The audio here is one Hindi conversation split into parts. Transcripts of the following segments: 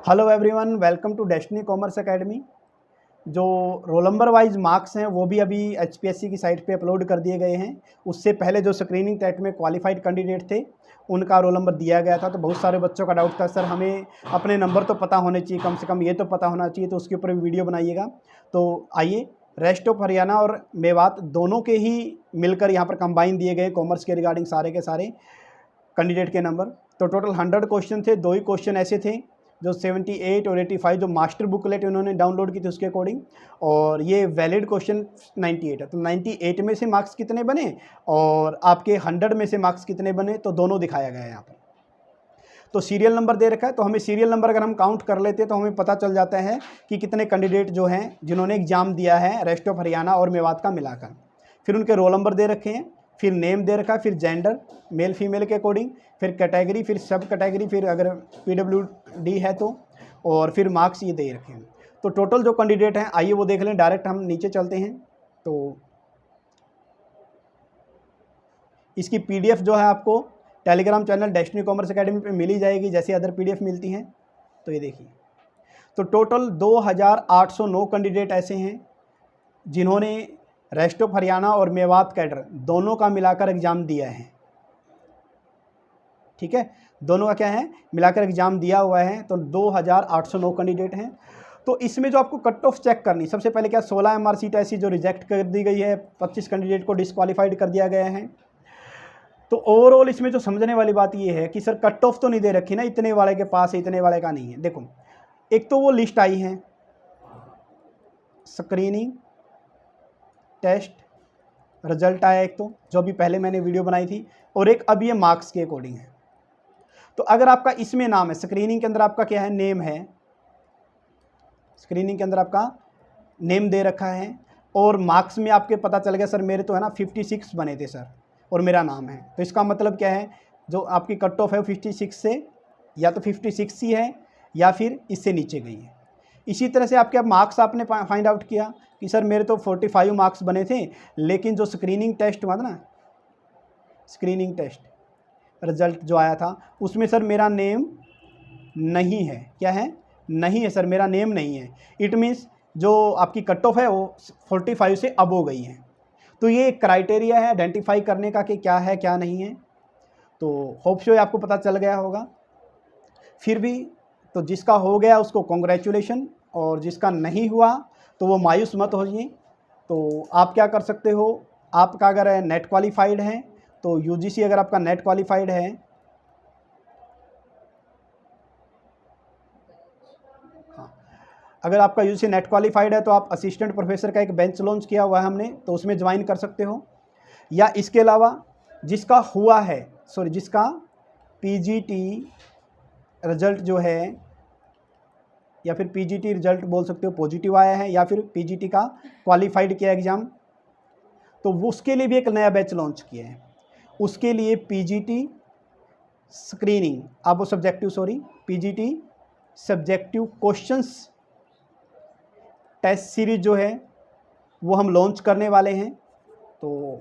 Hello everyone, welcome to destiny commerce academy. जो रोल नंबर वाइज मार्क्स हैं वो भी अभी एचपीएससी की साइट पे अपलोड कर दिए गए हैं। उससे पहले जो स्क्रीनिंग टेस्ट में क्वालिफाइड कैंडिडेट थे उनका रोल नंबर दिया गया था। तो बहुत सारे बच्चों का डाउट था, सर हमें अपने नंबर तो पता होने चाहिए, कम से कम ये तो पता होना चाहिए, तो उसके ऊपर भी वीडियो बनाइएगा। तो आइए, रेस्ट ऑफ हरियाणा और मेवात दोनों के ही मिलकर यहाँ पर कंबाइन दिए गए कॉमर्स के रिगार्डिंग सारे के सारे कैंडिडेट के नंबर। तो टोटल 100 क्वेश्चन थे। 2 ही क्वेश्चन ऐसे थे जो 78 और 85 जो मास्टर बुकलेट उन्होंने डाउनलोड की थी उसके अकॉर्डिंग, और ये वैलिड क्वेश्चन 98 है। तो 98 में से मार्क्स कितने बने और आपके 100 में से मार्क्स कितने बने, तो दोनों दिखाया गया है यहाँ पर। तो सीरियल नंबर दे रखा है, तो हमें सीरियल नंबर अगर हम काउंट कर लेते हैं तो हमें पता चल जाता है कि कितने कैंडिडेट जो हैं जिन्होंने एग्जाम दिया है रेस्ट ऑफ हरियाणा और मेवात का मिलाकर। फिर उनके रोल नंबर दे रखे हैं, फिर नेम दे रखा है, फिर जेंडर मेल फीमेल के अकॉर्डिंग, फिर कैटेगरी, फिर सब कैटेगरी, फिर अगर पीडब्ल्यूडी है तो, और फिर मार्क्स ये दे रखे हैं। तो टोटल जो कैंडिडेट हैं आइए वो देख लें। डायरेक्ट हम नीचे चलते हैं तो इसकी पीडीएफ जो है आपको Telegram channel destiny commerce academy पे मिल ही जाएगी, जैसे अदर पीडीएफ मिलती हैं। तो ये देखिए, तो टोटल 2809 कैंडिडेट ऐसे हैं जिन्होंने रेस्ट ऑफ हरियाणा और मेवात कैडर दोनों का मिलाकर एग्ज़ाम दिया है। ठीक है, दोनों का क्या है, मिलाकर एग्ज़ाम दिया हुआ है। तो 2809 कैंडिडेट हैं। तो इसमें जो आपको कट ऑफ चेक करनी, सबसे पहले क्या 16 एमआर सीट ऐसी जो रिजेक्ट कर दी गई है, 25 कैंडिडेट को डिस्क्वालीफाइड कर दिया गया है। तो ओवरऑल इसमें जो समझने वाली बात ये है कि सर कट ऑफ तो नहीं दे रखी ना, इतने वाले के पास है इतने वाले का नहीं है। देखो, एक तो वो लिस्ट आई है स्क्रीनिंग टेस्ट रिजल्ट आया, एक तो जो अभी पहले मैंने वीडियो बनाई थी, और एक अब ये मार्क्स के अकॉर्डिंग है। तो अगर आपका इसमें नाम है, स्क्रीनिंग के अंदर आपका क्या है, नेम है, स्क्रीनिंग के अंदर आपका नेम दे रखा है, और मार्क्स में आपके पता चल गया सर मेरे तो है ना 56 बने थे सर, और मेरा नाम है, तो इसका मतलब क्या है, जो आपकी कट ऑफ है 56 से या तो 56 ही है या फिर इससे नीचे गई है। इसी तरह से आपके मार्क्स आपने फाइंड आउट किया कि सर मेरे तो 45 मार्क्स बने थे, लेकिन जो स्क्रीनिंग टेस्ट हुआ था ना, स्क्रीनिंग टेस्ट रिजल्ट जो आया था उसमें सर मेरा नेम नहीं है। क्या है, नहीं है सर, मेरा नेम नहीं है। इट मीन्स जो आपकी कट ऑफ है वो 45 से अब हो गई है। तो ये एक क्राइटेरिया है आइडेंटिफाई करने का कि क्या है क्या नहीं है। तो होप सो आपको पता चल गया होगा। फिर भी तो जिसका हो गया उसको कॉन्ग्रेचुलेशन, और जिसका नहीं हुआ तो वो मायूस मत होइए। तो आप क्या कर सकते हो, आपका अगर नेट क्वालिफाइड है तो यूजीसी, अगर आपका नेट क्वालिफाइड है, हाँ, अगर आपका यूजीसी नेट क्वालिफाइड है तो आप असिस्टेंट प्रोफेसर का एक बेंच लॉन्च किया हुआ है हमने, तो उसमें ज्वाइन कर सकते हो। या इसके अलावा जिसका हुआ है, जिसका पीजीटी रिजल्ट जो है, या फिर पीजीटी रिजल्ट बोल सकते हो पॉजिटिव आया है, या फिर पीजीटी का क्वालिफाइड किया एग्ज़ाम, तो वो उसके लिए भी एक नया बैच लॉन्च किया है। उसके लिए पीजीटी स्क्रीनिंग, अब वो PGT subjective questions test series जो है वो हम लॉन्च करने वाले हैं। तो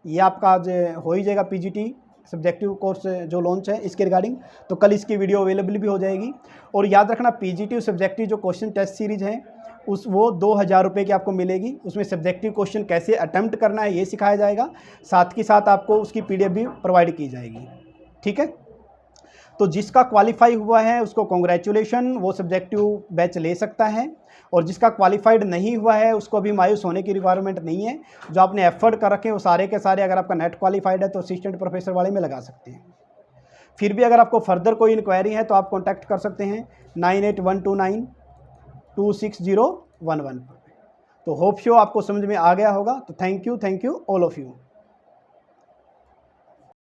ये आपका आज हो ही जाएगा, पीजीटी सब्जेक्टिव कोर्स जो लॉन्च है इसके रिगार्डिंग। तो कल इसकी वीडियो अवेलेबल भी हो जाएगी। और याद रखना, पीजीटी सब्जेक्टिव जो क्वेश्चन टेस्ट सीरीज है वो 2000 रुपये की आपको मिलेगी। उसमें सब्जेक्टिव क्वेश्चन कैसे अटेम्प्ट करना है ये सिखाया जाएगा, साथ ही साथ आपको उसकी पीडीएफ भी प्रोवाइड की जाएगी। ठीक है, तो जिसका क्वालिफाई हुआ है उसको कॉन्ग्रेचुलेशन, वो सब्जेक्टिव बैच ले सकता है। और जिसका क्वालिफाइड नहीं हुआ है उसको अभी मायूस होने की रिक्वायरमेंट नहीं है। जो आपने एफर्ट कर रखे हैं वो सारे के सारे, अगर आपका नेट क्वालिफाइड है तो असिस्टेंट प्रोफेसर वाले में लगा सकते हैं। फिर भी अगर आपको फर्दर कोई इंक्वायरी है तो आप कॉन्टैक्ट कर सकते हैं 9812926011 पर। तो होप शो आपको समझ में आ गया होगा। तो thank you all of you.